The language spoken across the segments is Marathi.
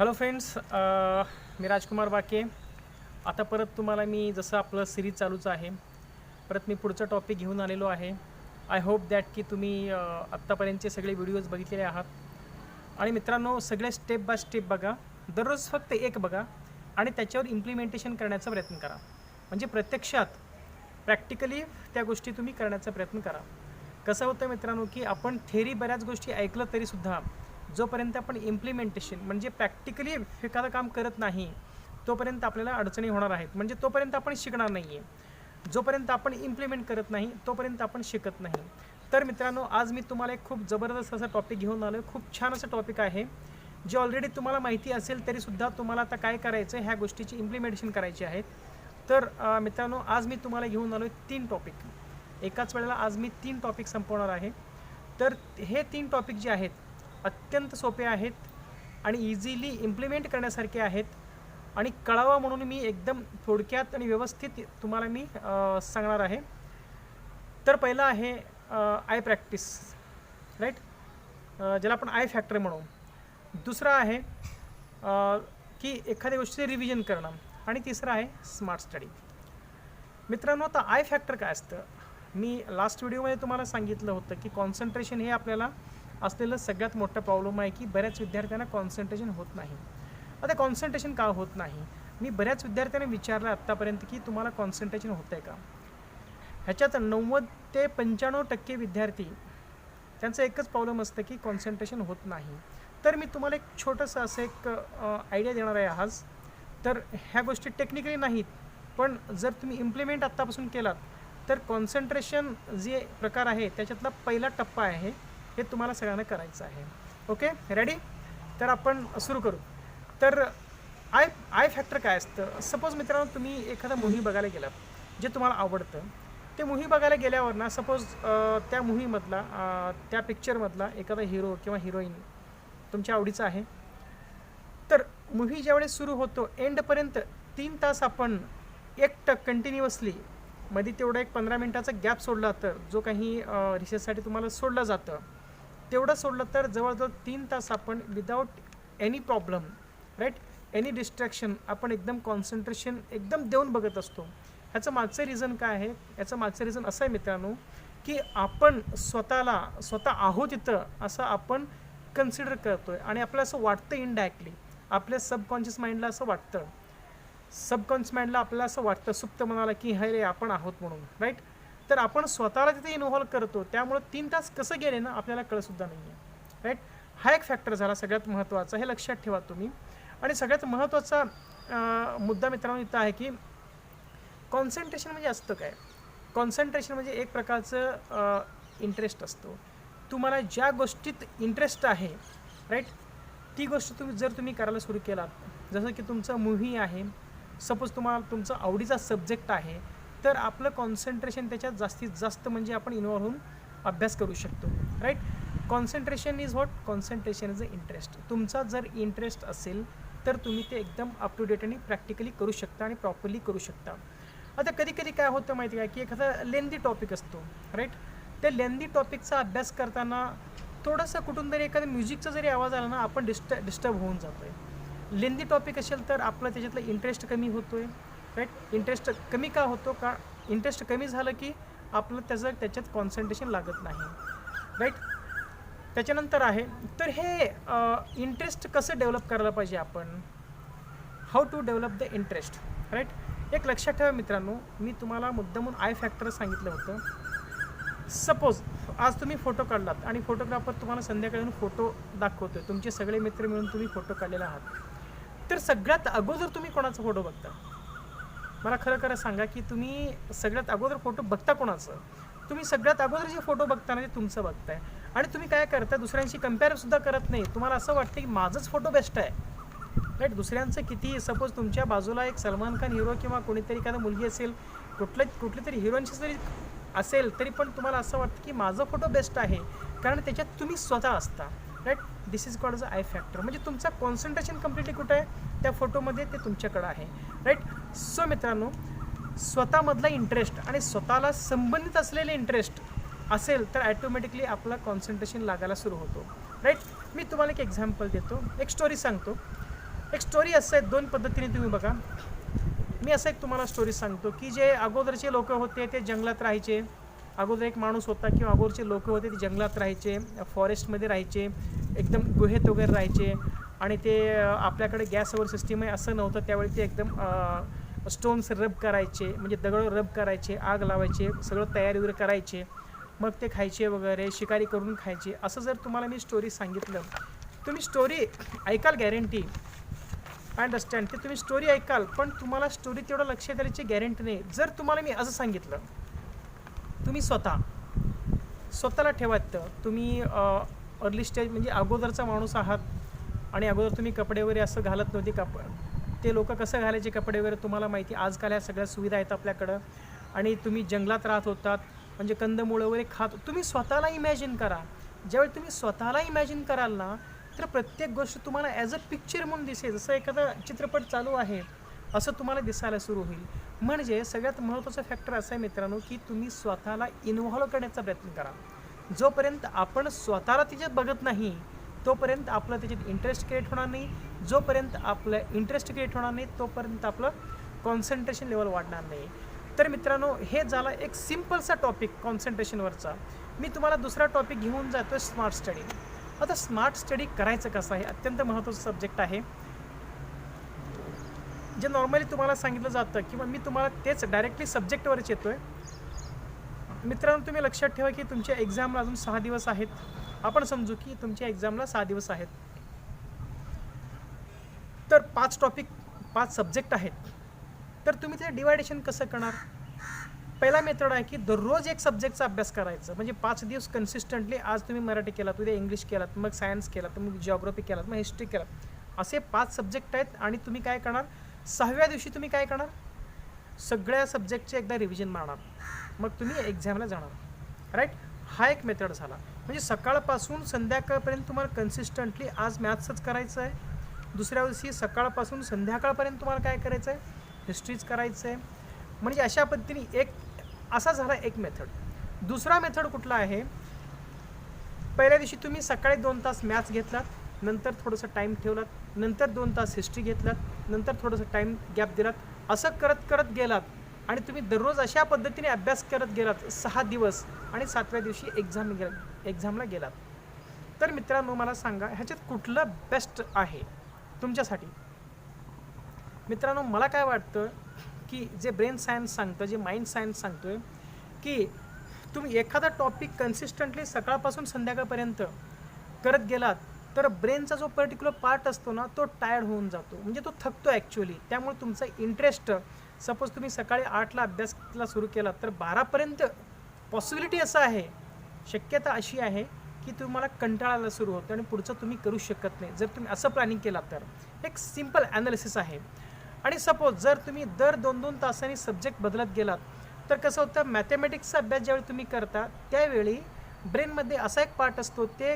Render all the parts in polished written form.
हॅलो फ्रेंड्स, मी राजकुमार बाके. आता परत तुम्हाला मी जसं आपलं सिरीज चालूच आहे, परत मी पुढचा टॉपिक घेऊन आलेलो आहे. आय होप दॅट की तुम्ही आत्तापर्यंतचे सगळे व्हिडिओज बघितलेले आहात. आणि मित्रांनो, सगळे स्टेप बाय स्टेप बघा, दररोज फक्त एक बघा आणि त्याच्यावर इम्प्लिमेंटेशन करण्याचा प्रयत्न करा. म्हणजे प्रत्यक्षात प्रॅक्टिकली त्या गोष्टी तुम्ही करण्याचा प्रयत्न करा. कसं होतं मित्रांनो, की आपण थेरी बऱ्याच गोष्टी ऐकलं तरीसुद्धा जोपर्यंत आपण इम्प्लिमेंटेशन म्हणजे प्रॅक्टिकली एखादं काम करत नाही तोपर्यंत आपल्याला अडचणी होणार आहेत. म्हणजे तोपर्यंत आपण शिकणार नाही आहे. जोपर्यंत आपण इम्प्लिमेंट करत नाही तोपर्यंत आपण शिकत नाही. तर मित्रांनो, आज मी तुम्हाला एक खूप जबरदस्त असा टॉपिक घेऊन आलो आहे. खूप छान असं टॉपिक आहे जे ऑलरेडी तुम्हाला माहिती असेल तरीसुद्धा तुम्हाला आता काय करायचं, ह्या गोष्टीची इम्प्लिमेंटेशन करायची आहेत. तर मित्रांनो, आज मी तुम्हाला घेऊन आलो आहे 3 टॉपिक. एकाच वेळेला आज मी 3 टॉपिक संपवणार आहे. तर हे 3 टॉपिक जे आहेत अत्यंत सोपे आहेत आणि इझिली इम्प्लिमेंट करण्यासारखे आहेत आणि कळावा म्हणून मी एकदम थोडक्यात आणि व्यवस्थित तुम्हाला मी सांगणार आहे. तर पहिलं आहे आय प्रॅक्टिस, राईट, ज्याला आपण आय फॅक्टर म्हणू. दुसरं आहे की एखाद्या गोष्टीचे रिव्हिजन करणं. आणि तिसरं आहे स्मार्ट स्टडी. मित्रांनो, आता आय फॅक्टर काय असतं, मी लास्ट व्हिडिओमध्ये तुम्हाला सांगितलं होतं की कॉन्सन्ट्रेशन हे आपल्याला असलेलं सगळ्यात मोठा प्रॉब्लेम आहे की बऱ्याच विद्यार्थ्यांना कॉन्सन्ट्रेशन होत नाही. आता कॉन्सन्ट्रेशन का होत नाही, मी बऱ्याच विद्यार्थ्यांना विचारलं आत्तापर्यंत की तुम्हाला कॉन्सन्ट्रेशन होतं आहे का. ह्याच्यात 90 ते 95% विद्यार्थी त्यांचं एकच प्रॉब्लेम असतं की कॉन्सन्ट्रेशन होत नाही. तर मी तुम्हाला एक छोटंसं असं एक आयडिया देणार आहे आज. तर ह्या गोष्टी टेक्निकली नाहीत, पण जर तुम्ही इम्प्लिमेंट आत्तापासून केलात तर कॉन्सन्ट्रेशन जे प्रकार आहे त्याच्यातला पहिला टप्पा आहे, हे तुम्हाला सगळ्यांना करायचं आहे. Okay, ready? तर आपण सुरू करू. तर आय फॅक्टर काय असतं. सपोज मित्रांनो, तुम्ही एखादा मूव्ही बघायला गेलात जे तुम्हाला आवडतं. ते मूव्ही बघायला गेल्यावर ना, सपोज त्या मूव्हीमधला त्या पिक्चरमधला एखादा हिरो किंवा हिरोईन तुमच्या आवडीचा आहे. तर मूव्ही ज्यावेळेस सुरू होतो एंडपर्यंत 3 तास आपण एकटक कंटिन्युअसली, मध्ये तेवढा एक 15 मिनिटाचा गॅप सोडला तर, जो काही रिसेससाठी तुम्हाला सोडलं जातं तेवढं सोडलं तर जवळजवळ 3 तास आपण without any problem, right, any distraction आपण एकदम कॉन्सन्ट्रेशन एकदम देऊन बघत असतो. ह्याचं मागचं रिझन काय आहे, याचं मागचं रिझन असं आहे मित्रांनो, की आपण स्वतः आहोत इथं असं आपण कन्सिडर करतो आहे आणि आपल्याला असं वाटतं इनडायरेक्टली. आपल्या सबकॉन्शियस माइंडला असं वाटतं, सबकॉन्शियस माइंडला आपल्याला असं वाटतं, सुप्त मनाला, की हे रे आपण आहोत म्हणून, राईट. तर आपण स्वतःला तिथे इन्व्हॉल्व करतो, त्यामुळं 3 तास कसं गेले ना आपल्याला कळतसुद्धा नाही आहे, राईट. हा एक फॅक्टर झाला सगळ्यात महत्त्वाचा, हे लक्षात ठेवा तुम्ही. आणि सगळ्यात महत्त्वाचा मुद्दा मित्रांनो इथं आहे की कॉन्सन्ट्रेशन म्हणजे असतं काय. कॉन्सन्ट्रेशन म्हणजे एक प्रकारचं इंटरेस्ट असतो. तुम्हाला ज्या गोष्टीत इंटरेस्ट आहे, राईट, ती गोष्ट तुम्ही करायला सुरू केलात. जसं की तुमचं मूव्ही आहे, सपोज तुम्हाला तुमचा आवडीचा सब्जेक्ट आहे, तर आपलं कॉन्सन्ट्रेशन त्याच्यात जास्तीत जास्त म्हणजे आपण इन्व्हॉल्व होऊन अभ्यास करू शकतो, right. Concentration is what, concentration is a interest. तुमचा जर इंटरेस्ट असेल तर तुम्ही ते एकदम अप टू डेट आणि प्रॅक्टिकली करू शकता आणि प्रॉपरली करू शकता. आता कधी कधी काय होतं माहिती आहे का, की एखादा लेंदी टॉपिक असतो, राईट. त्या लेंदी टॉपिकचा अभ्यास करताना थोडंसं कुठून तरी एखादा म्युझिकचा जरी आवाज आला ना, आपण डिस्टर्ब होऊन जातो आहे. लेंदी टॉपिक असेल तर आपलं त्याच्यातलं इंटरेस्ट कमी होतो आहे, राईट. इंटरेस्ट कमी का होतो, का इंटरेस्ट कमी झालं की आपलं त्याच्यात कॉन्सन्ट्रेशन लागत नाही, राईट. त्याच्यानंतर आहे, तर हे इंटरेस्ट कसं डेव्हलप करायला पाहिजे आपण, how to develop the interest, right. एक लक्षात ठेवा मित्रांनो, मी तुम्हाला मुद्दामून आय फॅक्टर सांगितलं होतं. सपोज आज तुम्ही फोटो काढलात आणि फोटोग्राफर तुम्हाला संध्याकाळी फोटो दाखवतो आहे, तुमचे सगळे मित्र मिळून तुम्ही फोटो काढलेला आहात. तर सगळ्यात अगोदर तुम्ही कोणाचा फोटो बघता, मला खरं सांगा की तुम्ही सगळ्यात अगोदर फोटो बघता कोणाचं. तुम्ही सगळ्यात अगोदर जे फोटो बघता ना ते तुमचं बघताय. आणि तुम्ही काय करता, दुसऱ्यांशी कम्पेअरसुद्धा करत नाही. तुम्हाला असं वाटतं की माझंच फोटो बेस्ट आहे, राईट. दुसऱ्यांचं किती, सपोज तुमच्या बाजूला एक सलमान खान हिरो किंवा कोणीतरी एखादा मुलगी असेल, कुठली तरी हिरोईनशी जरी असेल तरी पण तुम्हाला असं वाटतं की माझा फोटो बेस्ट आहे, कारण त्याच्यात तुम्ही स्वतः असता, right. This is called the I factor. म्हणजे तुमचं कॉन्सन्ट्रेशन कम्प्लिटली कुठं आहे, त्या फोटोमध्ये, ते तुमच्याकडं आहे, राईट. सो मित्रांनो, स्वतःमधला इंटरेस्ट आणि स्वतःला संबंधित असलेले इंटरेस्ट असेल तर ॲटोमॅटिकली आपला कॉन्सन्ट्रेशन लागायला सुरू होतो, राईट. मी तुम्हाला एक एक्झाम्पल देतो, एक स्टोरी सांगतो. एक स्टोरी असं आहे, 2 पद्धतीने तुम्ही बघा. मी असं एक तुम्हाला स्टोरी सांगतो की जे अगोदरचे लोक होते ते जंगलात राहायचे. अगोदर एक माणूस होता किंवा अगोदरचे लोक होते ते जंगलात राहायचे, फॉरेस्टमध्ये राहायचे, एकदम गुहेत वगैरे राहायचे. आणि ते आपल्याकडे गॅसवर सिस्टीम आहे असं नव्हतं त्यावेळी. ते एकदम स्टोन्स रब करायचे, म्हणजे दगड रब करायचे, आग लावायचे, सगळं तयारी वगैरे करायचे, मग ते खायचे वगैरे, शिकारी करून खायचे. असं जर तुम्हाला मी स्टोरी सांगितलं, तुम्ही स्टोरी ऐकाल गॅरंटी. आय अंडरस्टँड ते तुम्ही स्टोरी ऐकाल, पण तुम्हाला स्टोरी तेवढं लक्षात द्यायची गॅरंटी नाही. जर तुम्हाला मी असं सांगितलं, तुम्ही स्वतःला ठेवायचं, तुम्ही अर्ली स्टेज म्हणजे अगोदरचा माणूस आहात आणि अगोदर तुम्ही कपडे वगैरे असं घालत नव्हते. ते लोक कसं घालायचे कपडे वगैरे तुम्हाला माहिती. आजकाल ह्या सगळ्या सुविधा आहेत आपल्याकडं. आणि तुम्ही जंगलात राहत होतात, म्हणजे कंदमुळं वगैरे खात. तुम्ही स्वतःला इमॅजिन करा. ज्यावेळी तुम्ही स्वतःला इमॅजिन कराल ना, तर प्रत्येक गोष्ट तुम्हाला ॲज अ पिक्चर म्हणून दिसेल. जसं एखादा चित्रपट चालू आहे असं तुम्हाला दिसायला सुरू होईल. म्हणजे सगळ्यात महत्त्वाचा फॅक्टर असा आहे मित्रांनो, की तुम्ही स्वतःला इन्व्हॉल्व करण्याचा प्रयत्न करा. जोपर्यंत आपण स्वतःला त्याच्यात बघत नाही तोपर्यंत आपलं त्याच्यात इंटरेस्ट क्रिएट होणार नाही. जोपर्यंत आपलं इंटरेस्ट क्रिएट होणार नाही तोपर्यंत आपलं कॉन्सन्ट्रेशन लेवल वाढणार नाही. तर मित्रांनो, हे झाला एक सिम्पलसा टॉपिक कॉन्सन्ट्रेशनवरचा. मी तुम्हाला दुसरा टॉपिक घेऊन जातो, स्मार्ट स्टडी. आता स्मार्ट स्टडी करायचं कसं आहे, अत्यंत महत्त्वाचा सब्जेक्ट आहे. जे नॉर्मली तुम्हाला सांगितलं जातं किंवा मी तुम्हाला तेच डायरेक्टली सब्जेक्टवरच येतो आहे. मित्रांनो, तुम्ही लक्षात ठेवा की तुमच्या एक्झामला अजून 6 दिवस आहेत. आपण समजू की तुमच्या एक्झामला 6 दिवस आहेत. तर 5 टॉपिक 5 सब्जेक्ट आहेत. तर तुम्ही ते डिवायडेशन कसं करणार? पहिला मेथड आहे की दररोज एक सब्जेक्टचा अभ्यास करायचं. म्हणजे 5 दिवस कन्सिस्टंटली. आज तुम्ही मराठी केलात, उद्या इंग्लिश केलात, मग सायन्स केलात, मग जिओग्राफी केलात, मग हिस्ट्री केलात. असे 5 सब्जेक्ट आहेत. आणि तुम्ही काय करणार, 6व्या दिवशी तुम्ही काय करणार, सगळ्या सब्जेक्टचे एकदा रिव्हिजन मारणार. मग तुम्ही एक्झामला जाणार. राईट. हा एक मेथड झाला. म्हणजे सकाळपासून संध्याकाळपर्यंत तुम्हाला कन्सिस्टंटली आज मॅथ्सच करायचं आहे. दुसऱ्या दिवशी सकाळपासून संध्याकाळपर्यंत तुम्हाला काय करायचं आहे, हिस्ट्रीच करायचं आहे. म्हणजे अशा पद्धतीने एक असा झाला एक मेथड. दुसरा मेथड कुठला आहे, पहिल्या दिवशी तुम्ही सकाळी 2 तास मॅथ्स घेतलात, नंतर थोडंसं टाईम ठेवलात, नंतर 2 तास हिस्ट्री घेतलात, नंतर थोडंसं टाईम गॅप दिलात. असं करत करत गेलात आणि तुम्ही दररोज अशा पद्धतीने अभ्यास करत गेलात 6 दिवस आणि 7व्या दिवशी एक्झामला गेलात. तर मित्रांनो, मला सांगा ह्याच्यात कुठलं बेस्ट आहे तुमच्यासाठी? मित्रांनो, मला काय वाटतं की जे ब्रेन सायन्स सांगतं, जे माइंड सायन्स सांगतो आहे की तुम्ही एखादा टॉपिक कन्सिस्टंटली सकाळपासून संध्याकाळपर्यंत करत गेलात तर ब्रेनचा जो पर्टिक्युलर पार्ट असतो ना, तो टायर्ड होऊन जातो, म्हणजे तो थकतो ॲक्च्युअली. त्यामुळे तुमचा इंटरेस्ट, सपोज तुम्ही सकाळी 8ला अभ्यासला सुरू केला तर 12पर्यंत पॉसिबिलिटी असं आहे, शक्यता अशी आहे की तुम्हाला कंटाळायला सुरू होतं आणि पुढचं तुम्ही करू शकत नाही. जर तुम्ही असं प्लॅनिंग केलात तर एक सिम्पल ॲनालिसिस आहे. आणि सपोज जर तुम्ही दर 2-2 तासांनी सब्जेक्ट बदलत गेलात तर कसं होतं, मॅथमॅटिक्सचा अभ्यास ज्यावेळी तुम्ही करता त्यावेळी ब्रेनमध्ये असा एक पार्ट असतो, ते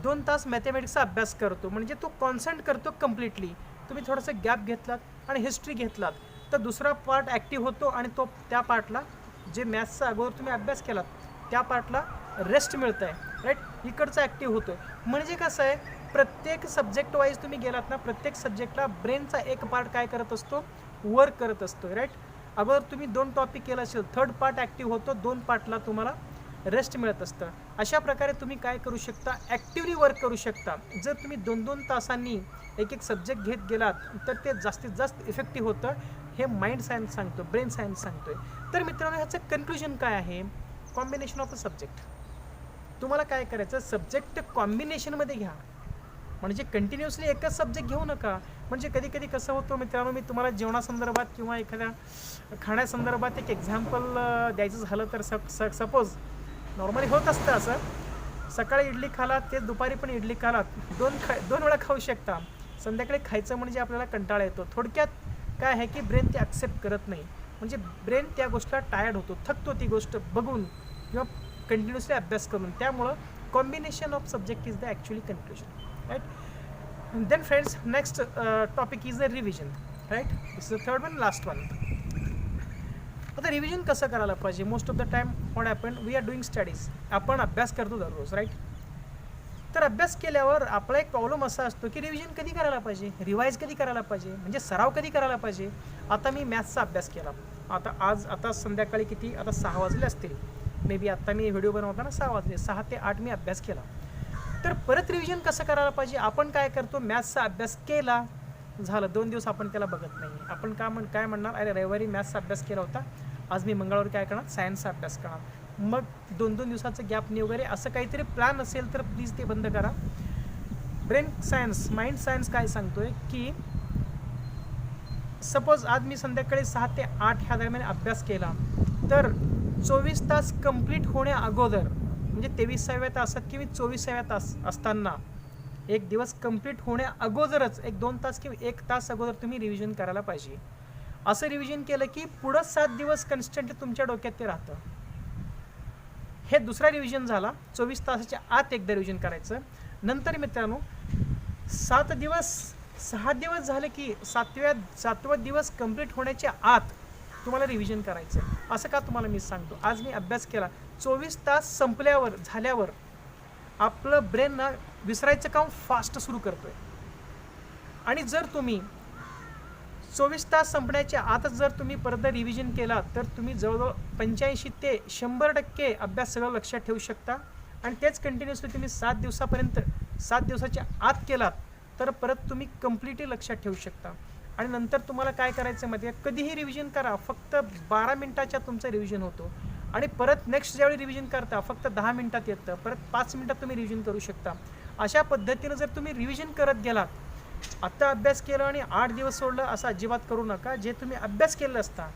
2 तास मॅथमॅटिक्सचा अभ्यास करतो, म्हणजे तो कॉन्सन्ट्रेट करतो कम्प्लिटली. तुम्ही थोडंसं गॅप घेतलात आणि हिस्ट्री घेतलात तर दुसरा पार्ट ॲक्टिव्ह होतो आणि तो त्या पार्टला, जे मॅथ्सचा अगोदर तुम्ही अभ्यास केलात त्या पार्टला रेस्ट मिळतं आहे. राईट. इकडचा ॲक्टिव्ह होतो. म्हणजे कसं आहे, प्रत्येक सब्जेक्ट वाईज तुम्ही गेलात ना, प्रत्येक सब्जेक्टला ब्रेनचा एक पार्ट काय करत असतो, वर्क करत असतो. राईट. अगोदर तुम्ही 2 टॉपिक केला असेल, थर्ड पार्ट ॲक्टिव्ह होतो, 2 पार्टला तुम्हाला रेस्ट मिळत असतं. अशा प्रकारे तुम्ही काय करू शकता, ॲक्टिव्हली वर्क करू शकता. जर तुम्ही 2-2 तासांनी एक सब्जेक्ट घेत गेलात तर ते जास्तीत जास्त इफेक्टिव्ह होतं. हे माइंड सायन्स सांगतो, ब्रेन सायन्स सांगतोय. तर मित्रांनो, ह्याचं कन्क्लुजन काय आहे, कॉम्बिनेशन ऑफ अ सब्जेक्ट. तुम्हाला काय करायचं, सब्जेक्ट कॉम्बिनेशनमध्ये घ्या. म्हणजे कंटिन्युअसली एकच सब्जेक्ट घेऊ नका. म्हणजे कधी कधी कसं होतं मित्रांनो, मी तुम्हाला जेवणासंदर्भात किंवा एखाद्या खाण्यासंदर्भात एक एक्झाम्पल द्यायचं झालं तर सपोज नॉर्मली होत असतं असं, सकाळी इडली खालात ते दुपारी पण इडली खालात, 2 वेळा खाऊ शकता. संध्याकाळी खायचं म्हणजे आपल्याला कंटाळा येतो. थोडक्यात काय आहे की ब्रेन ते ॲक्सेप्ट करत नाही. म्हणजे ब्रेन त्या गोष्टीला टायर्ड होतो, थकतो ती गोष्ट बघून किंवा कंटिन्युअसली अभ्यास करून. त्यामुळं combination of subject is the actually conclusion. Right. Then friends, next topic is the revision. Right. This is the third one, last one. आता रिव्हिजन कसं करायला पाहिजे? Most of the time what happen, we are doing studies. आपण अभ्यास करतो दररोज. राईट. तर अभ्यास केल्यावर आपला एक प्रॉब्लेम असा असतो की रिव्हिजन कधी करायला पाहिजे, रिवाईज कधी करायला पाहिजे, म्हणजे सराव कधी करायला पाहिजे. आता मी मॅथ्सचा अभ्यास केला, आता संध्याकाळी किती, आता 6 वाजले असतील मे बी, आत्ता मी व्हिडिओ बनवताना 6 वाजले, 6 ते 8 मी अभ्यास केला. तर परत रिव्हिजन कसं करायला पाहिजे. आपण काय करतो, मॅथ्सचा अभ्यास केला, झालं 2 दिवस आपण त्याला बघत नाही. आपण काय म्हणणार, अरे रविवारी मॅथ्सचा अभ्यास केला होता, आज मी मंगळवारी काय करणार, सायन्सचा अभ्यास करणार. मग 2-2 दिवसाचं गॅपनी वगैरे असं काहीतरी प्लॅन असेल तर प्लीज ते बंद करा. ब्रेन सायन्स, माइंड सायन्स काय सांगतोय की सपोज आज मी संध्याकाळी 6 ते 8 ह्या दरम्यान अभ्यास केला, तर 24 तास कंप्लीट होण्या अगोदर, म्हणजे 23व्या तासात किंवा 24व्या तास असताना, एक दिवस कंप्लीट होण्या अगोदरच 1-2 तास किंवा 1 तास अगोदर तुम्ही रिव्हिजन करायला पाहिजे. असं रिव्हिजन केलं की पुढं 7 दिवस कन्स्टंटली तुमच्या डोक्यात ते राहतं. हे दुसरा रिव्हिजन झाला. 24 तासाच्या आत एकदा रिव्हिजन करायचं. नंतर मित्रांनो 6 दिवस झाले की 7वा दिवस कंप्लीट होण्याच्या आत तुम्हाला रिव्हिजन करायचं. असं का तुम्हाला मी सांगतो, आज मी अभ्यास केला, 24 तास झाल्यावर आपलं ब्रेन ना विसरायचं काम फास्ट सुरू करतोय. आणि जर तुम्ही 24 तास संपण्याच्या आतच जर तुम्ही परत रिव्हिजन केला तर तुम्ही जवळजवळ 85 ते 100% अभ्यास सगळं लक्षात ठेवू शकता. आणि तेच कंटिन्युअसली तुम्ही 7 दिवसाच्या आत केलात तर परत तुम्ही कम्प्लिटली लक्षात ठेवू शकता. आणि नंतर तुम्हाला काय करायचं माहिती आहे, कधीही रिव्हिजन करा, फक्त 12 मिनिटाच्या तुमचं रिव्हिजन होतो. आणि परत नेक्स्ट ज्यावेळी रिव्हिजन करता फक्त 10 मिनिटात येतं, परत 5 मिनिटात तुम्ही रिव्हिजन करू शकता. अशा पद्धतीनं जर तुम्ही रिव्हिजन करत गेलात, आत्ता अभ्यास केला आणि 8 दिवस सोडलं असं अजिबात करू नका. जे तुम्ही अभ्यास केलं असता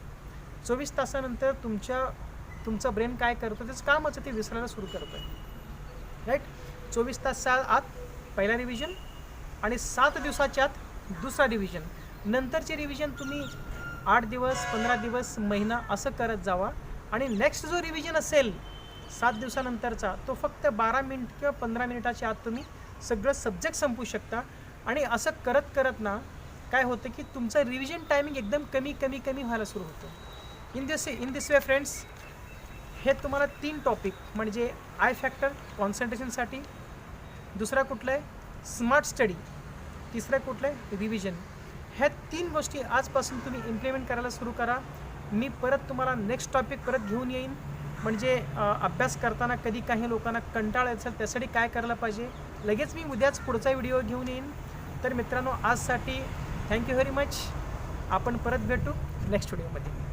24 तासानंतर तुमचं ब्रेन काय करतो, त्याचं कामच ते विसरायला सुरू करतं, राईट. 24 तासाच्या आत पहिला रिव्हिजन आणि 7 दिवसाच्या आत दुसरा रिव्हिजन. नंतरचे रिव्हिजन तुम्ही 8 दिवस, 15 दिवस, महिना असं करत जावा. आणि नेक्स्ट जो रिव्हिजन असेल 7 दिवसानंतरचा, तो फक्त 12 मिनिट किंवा 15 मिनिटाच्या आत तुम्ही सगळं सब्जेक्ट संपवू शकता. आणि असं करत ना काय होतं की तुमचं रिव्हिजन टायमिंग एकदम कमी व्हायला सुरू होतं. इन दिस वे फ्रेंड्स, हे तुम्हाला 3 टॉपिक म्हणजे आय फॅक्टर कॉन्सन्ट्रेशनसाठी, दुसरा कुठलं आहे स्मार्ट स्टडी, तिसरं कुठलं आहे रिव्हिजन. ह्या 3 गोष्टी आजपासून तुम्ही इम्प्लिमेंट करायला सुरू करा. मी परत तुम्हाला नेक्स्ट टॉपिक परत घेऊन येईन. म्हणजे अभ्यास करताना कधी काही लोकांना कंटाळा असेल त्यासाठी काय करायला पाहिजे, लगेच मी उद्याच पुढचा व्हिडिओ घेऊन येईन. तर मित्रांनो, आजसाठी थँक्यू व्हेरी मच. आपण परत भेटू नेक्स्ट व्हिडिओमध्ये.